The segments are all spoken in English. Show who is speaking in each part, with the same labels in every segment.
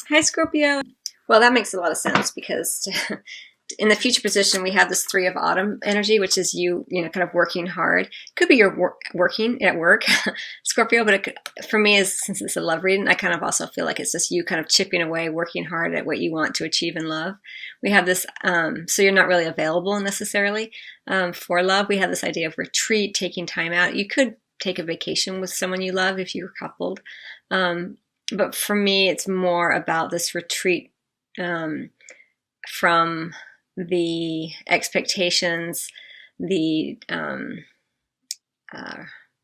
Speaker 1: Hi, Scorpio. Well, that makes a lot of sense because in the future position, we have this 3 of Autumn energy, which is kind of working hard. Could be you're working at work, Scorpio, but for me, since it's a love reading, I kind of also feel like it's just you kind of chipping away, working hard at what you want to achieve in love. We have this, so you're not really available necessarily for love. We have this idea of retreat, taking time out. You could take a vacation with someone you love if you're coupled. But for me, it's more about this retreat from the expectations, the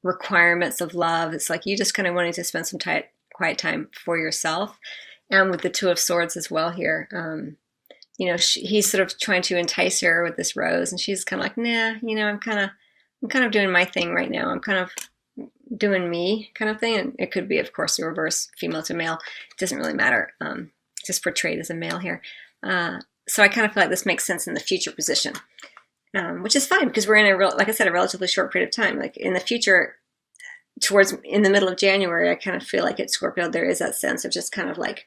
Speaker 1: requirements of love. It's like you just kind of wanting to spend some quiet time for yourself. And with the 2 of Swords as well here, he's sort of trying to entice her with this rose, and she's kind of like, nah, I'm kind of doing my thing right now. I'm kind of doing me kind of thing. And it could be, of course, the reverse, female to male. It doesn't really matter. Just portrayed as a male here. So I kind of feel like this makes sense in the future position, which is fine because we're in like I said, a relatively short period of time. Like in the future, in the middle of January, I kind of feel like at Scorpio, there is that sense of just kind of like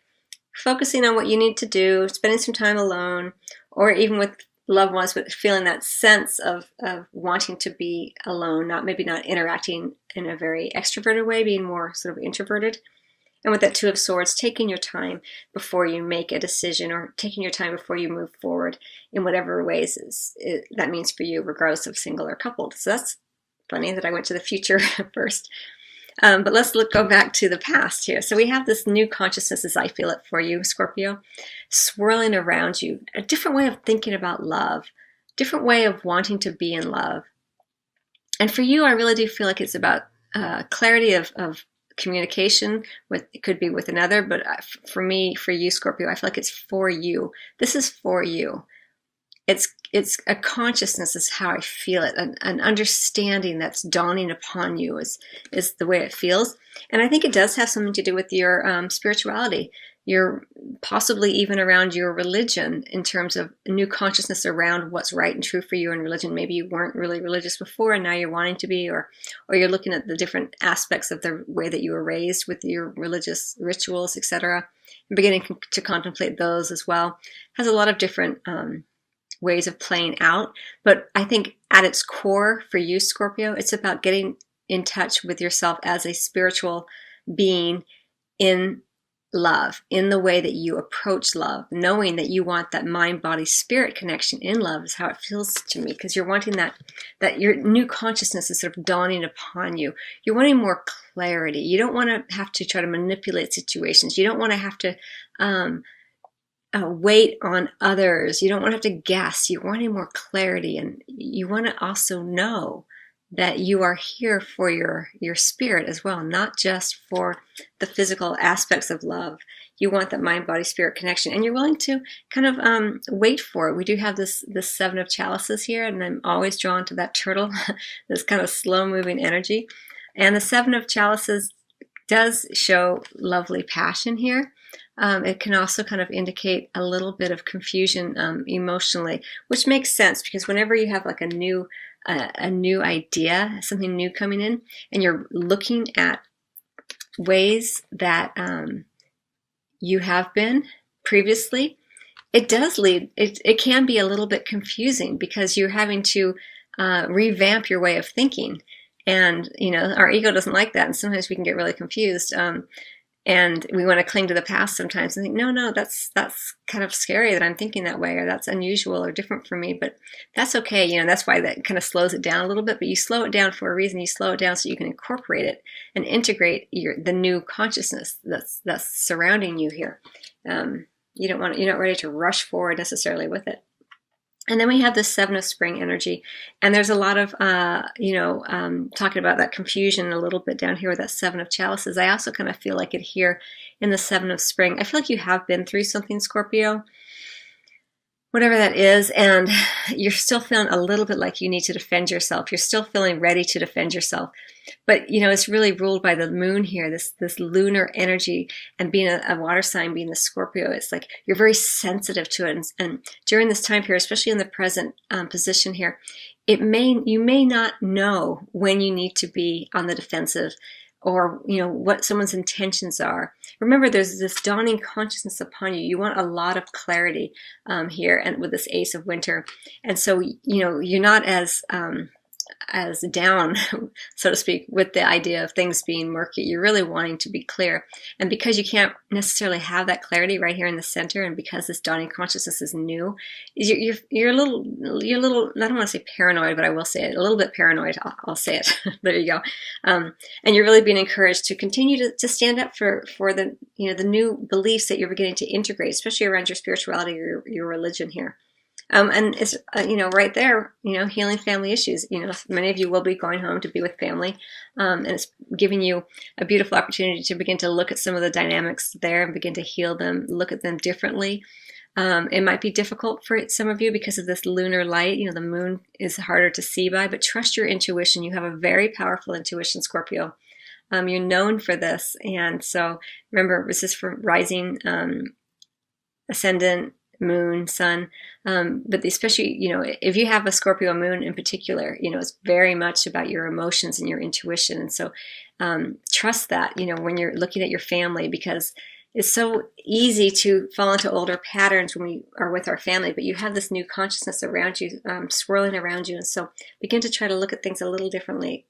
Speaker 1: focusing on what you need to do, spending some time alone, or even with loved ones, but feeling that sense of wanting to be alone, maybe not interacting in a very extroverted way, being more sort of introverted. And with that 2 of Swords, taking your time before you make a decision, or taking your time before you move forward in whatever ways that means for you, regardless of single or coupled. So that's funny that I went to the future first. But let's go back to the past here. So we have this new consciousness, as I feel it for you, Scorpio, swirling around you. A different way of thinking about love, different way of wanting to be in love. And for you, I really do feel like it's about clarity of communication. It could be with another, but for me, for you, Scorpio, I feel like it's for you. This is for you. It's a consciousness is how I feel it. An understanding that's dawning upon you is the way it feels. And I think it does have something to do with your spirituality, your possibly even around your religion, in terms of new consciousness around what's right and true for you in religion. Maybe you weren't really religious before and now you're wanting to be, or you're looking at the different aspects of the way that you were raised with your religious rituals, etc., and beginning to contemplate those as well. Has a lot of different ways of playing out. But I think at its core for you, Scorpio, it's about getting in touch with yourself as a spiritual being in love, in the way that you approach love, knowing that you want that mind, body, spirit connection in love is how it feels to me, because you're wanting that your new consciousness is sort of dawning upon you. You're wanting more clarity. You don't want to have to try to manipulate situations. You don't want to have to wait on others. You don't want to have to guess. You're wanting more clarity, and you want to also know that you are here for your spirit as well, not just for the physical aspects of love. You want that mind, body, spirit connection, and you're willing to kind of wait for it. We do have this 7 of Chalices here, and I'm always drawn to that turtle, this kind of slow-moving energy. And the 7 of Chalices does show lovely passion here. It can also kind of indicate a little bit of confusion emotionally, which makes sense because whenever you have like a new idea, something new coming in, and you're looking at ways that you have been previously, it does it can be a little bit confusing because you're having to revamp your way of thinking. And, our ego doesn't like that. And sometimes we can get really confused. And we want to cling to the past sometimes and think, no, that's kind of scary that I'm thinking that way, or that's unusual or different for me. But that's okay. That's why that kind of slows it down a little bit. But you slow it down for a reason. You slow it down so you can incorporate it and integrate the new consciousness that's surrounding you here. You're not ready to rush forward necessarily with it. And then we have the 7 of Spring energy, and there's a lot of, talking about that confusion a little bit down here with that 7 of Chalices. I also kind of feel like it here in the 7 of Spring. I feel like you have been through something, Scorpio, whatever that is, and you're still feeling a little bit like you need to defend yourself. You're still feeling ready to defend yourself. But, it's really ruled by the moon here, this lunar energy, and being a water sign, being the Scorpio, it's like you're very sensitive to it. And during this time period, especially in the present position here, you may not know when you need to be on the defensive or what someone's intentions are. Remember, there's this dawning consciousness upon you. You want a lot of clarity here, and with this Ace of Winter, and so you're not as down, so to speak, with the idea of things being murky. You're really wanting to be clear. And because you can't necessarily have that clarity right here in the center, and because this dawning consciousness is new, you're a little, I don't want to say paranoid, but I will say it, a little bit paranoid. I'll say it. There you go. And you're really being encouraged to continue to stand up for the, the new beliefs that you're beginning to integrate, especially around your spirituality or your religion here. And it's, right there, healing family issues. Many of you will be going home to be with family. And it's giving you a beautiful opportunity to begin to look at some of the dynamics there and begin to heal them, look at them differently. It might be difficult for some of you because of this lunar light. The moon is harder to see by, but trust your intuition. You have a very powerful intuition, Scorpio. You're known for this. And so remember, this is for rising, ascendant, moon, sun, but especially, if you have a Scorpio moon in particular, it's very much about your emotions and your intuition. And so trust that, when you're looking at your family, because it's so easy to fall into older patterns when we are with our family, but you have this new consciousness around you, swirling around you. And so begin to try to look at things a little differently,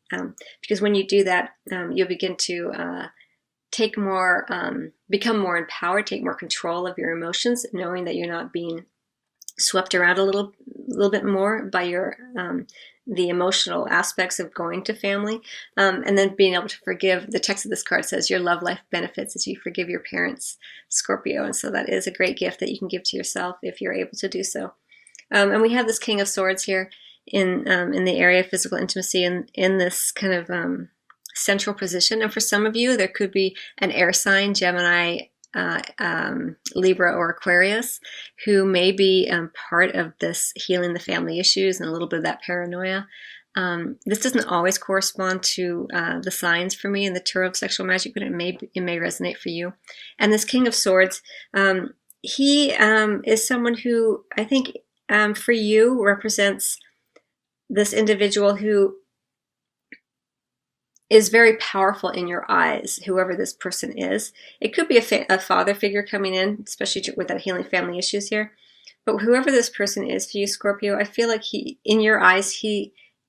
Speaker 1: because when you do that, you'll begin to take more, become more empowered, take more control of your emotions, knowing that you're not being swept around a little bit more by your the emotional aspects of going to family, and then being able to forgive. The text of this card says your love life benefits as you forgive your parents, Scorpio, and so that is a great gift that you can give to yourself if you're able to do so. And we have this King of Swords here in the area of physical intimacy, in this kind of central position. And for some of you, there could be an air sign, Gemini, Libra, or Aquarius, who may be part of this healing the family issues and a little bit of that paranoia. This doesn't always correspond to the signs for me in the Tarot of Sexual Magic, but it may resonate for you. And this King of Swords, he is someone who I think for you represents this individual who is very powerful in your eyes, whoever this person is. It could be a father figure coming in, especially with that healing family issues here. But whoever this person is for you, Scorpio, I feel like in your eyes,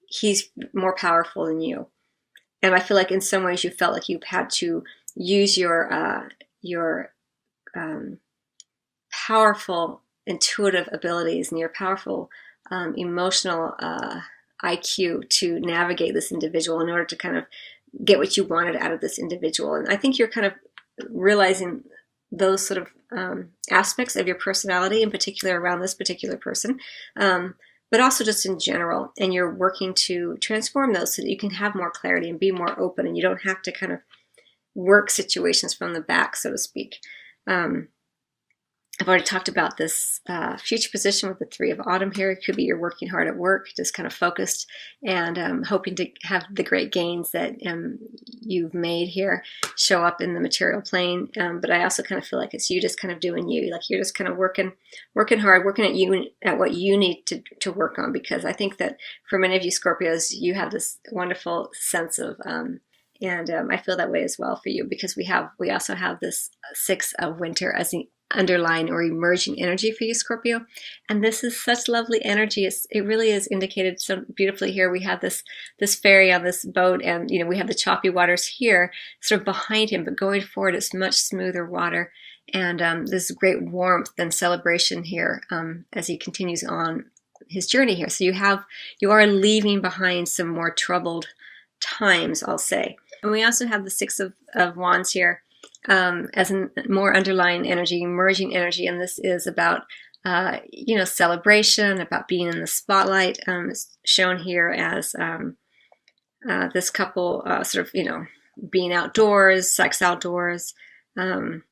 Speaker 1: he's more powerful than you. And I feel like in some ways you felt like you've had to use your powerful intuitive abilities and your powerful emotional IQ to navigate this individual in order to kind of get what you wanted out of this individual. And I think you're kind of realizing those sort of aspects of your personality, in particular around this particular person, but also just in general. And you're working to transform those so that you can have more clarity and be more open, and you don't have to kind of work situations from the back, so to speak. I've already talked about this future position with the Three of Autumn here. It could be you're working hard at work, just kind of focused and hoping to have the great gains that you've made here show up in the material plane. But I also kind of feel like it's you just kind of doing you. Like you're just kind of working hard, working at what you need to work on. Because I think that for many of you Scorpios, you have this wonderful sense of and I feel that way as well for you, because we also have this Six of Winter as the underlying or emerging energy for you, Scorpio. And this is such lovely energy. It really is indicated so beautifully here. We have this fairy on this boat, and we have the choppy waters here sort of behind him, but going forward it's much smoother water, and there's great warmth and celebration here as he continues on his journey here. So you are leaving behind some more troubled times, I'll say. And we also have the Six of Wands here as a more underlying energy, emerging energy, and this is about celebration, about being in the spotlight. It's shown here as this couple sort of being outdoors, sex outdoors, and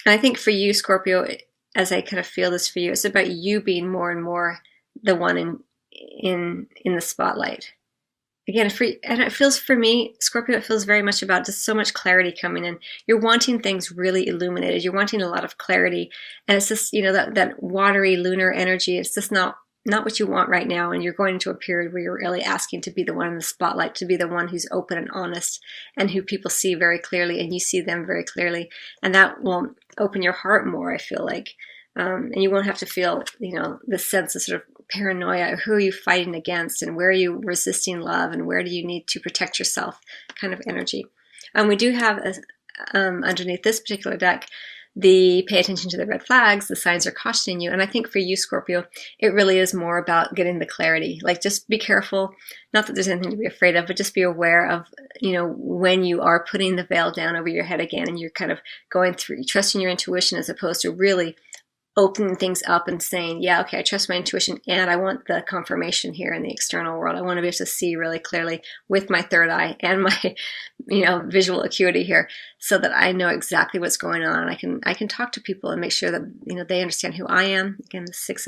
Speaker 1: I think for you, Scorpio, as I kind of feel this for you, it's about you being more and more the one in the spotlight. Again, and it feels for me, Scorpio, it feels very much about just so much clarity coming in. You're wanting things really illuminated. You're wanting a lot of clarity. And it's just, that watery lunar energy. It's just not not what you want right now, and you're going into a period where you're really asking to be the one in the spotlight, to be the one who's open and honest and who people see very clearly and you see them very clearly, and that will open your heart more, I feel like. And you won't have to feel, this sense of sort of paranoia. Who are you fighting against, and where are you resisting love, and where do you need to protect yourself kind of energy. We do have underneath this particular deck the pay attention to the red flags, the signs are cautioning you. And I think for you, Scorpio, it really is more about getting the clarity. Like, just be careful. Not that there's anything to be afraid of, but just be aware of, when you are putting the veil down over your head again and you're kind of going through, trusting your intuition as opposed to really opening things up and saying, yeah, okay, I trust my intuition and I want the confirmation here in the external world. I want to be able to see really clearly with my third eye and my, visual acuity here, so that I know exactly what's going on. I can talk to people and make sure that, they understand who I am. Again, the Six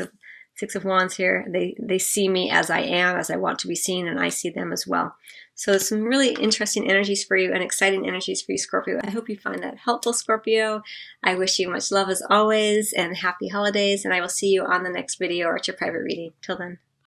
Speaker 1: of Wands here. They see me as I am, as I want to be seen, and I see them as well. So some really interesting energies for you and exciting energies for you, Scorpio. I hope you find that helpful, Scorpio. I wish you much love as always and happy holidays, and I will see you on the next video or at your private reading. Till then.